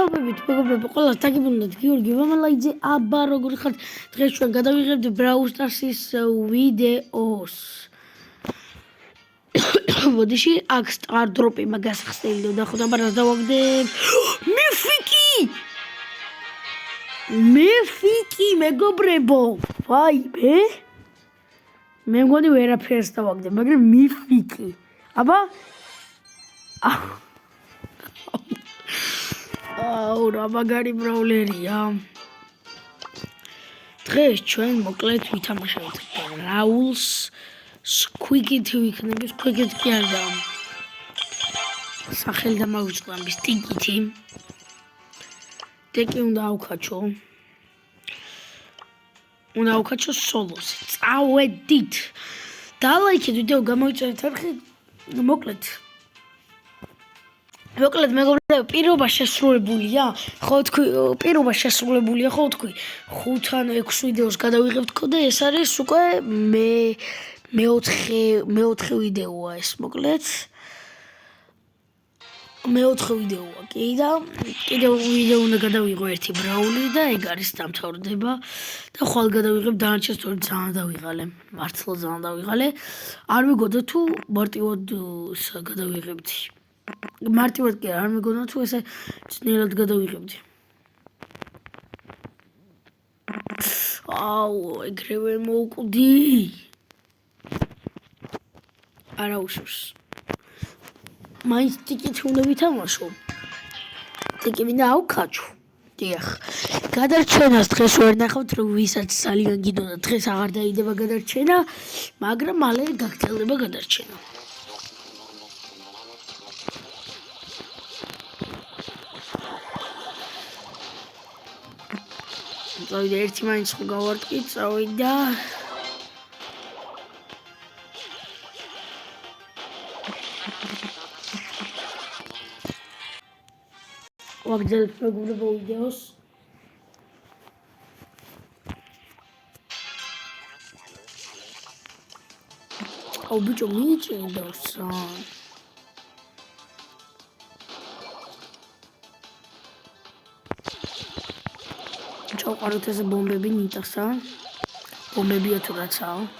მეგობრებო, ყველას დაგიბრუნდათ გიორგი ვამალაიძე. აბა როგორ ხართ? დღეს ჩვენ გადავიღებთ Brawl Stars-ის ვიდეოს. მოდიში აქ სტარ დროპი მაგას ხსნელი და ხოდა რას დავაგდებ? მიფიკი მეგობრებო. ვაიმე. მე მგონი ვერაფერს დავაგდებ, მაგრამ მიფიკი. აბა აუ რა მაგარი ბრაულერია. დღეს ჩვენ მოკლედ ვითამაშავთ რაულს. სკვიკიტი ვიქნები, სკვიკიტი კი არ და სახელი დამავიწყდა მის ტიკიტი. ტეკი უნდა ავკაჩო. უნდა ავკაჩო სოლოს. წავედით. დალაიქეთ ვიდეო გამოიწერეთ არხი. მოკლედ მეგობრებო, პირობა შესრულებულია. ხო თქვი, პირობა შესრულებულია, ხო თქვი. 5 ან 6 ვიდეოს გადავიღებთ და ეს არის უკვე მეოთხე ვიდეოა ეს მოკლედ. მეოთხე ვიდეოა, კი და კიდევ ვიდეო უნდა გადავიღო ერთი ბრაული და ეგ არის დამთავრდება და ხვალ გადავიღებ დანარჩენს თორე ძალიან დავიღალე. მართლა ძალიან დავიღალე. არ მეგონა თუ მარტივად გადავიღებდი. მარტივად კი არ მეგონა თუ ესე ძნელად გადავიღებდი. აუ, ეგრევე მოვკვდი. არა უშავს. მაინც ტიკეტი უნდა ვითამაშო. ტიკეტი მინდა ავკაჩო. დიახ. გადარჩენას დღეს ვერ ნახავთ, რომ ვისაც ძალიან გინდოდა დღეს აღარ დაიდება გადარჩენა, მაგრამ მალე გაგრძელდება გადარჩენა. წავიდა ერთი მაინც ხო გავარტყი, წავიდა. ვაგრძელებთ მეგობრებო ვიდეოს. აუ ბიჭო მიჭირდოსა. ჩავყაროთ ესე ბომბები ნიტასა. ბომბებია თუ რაცაა.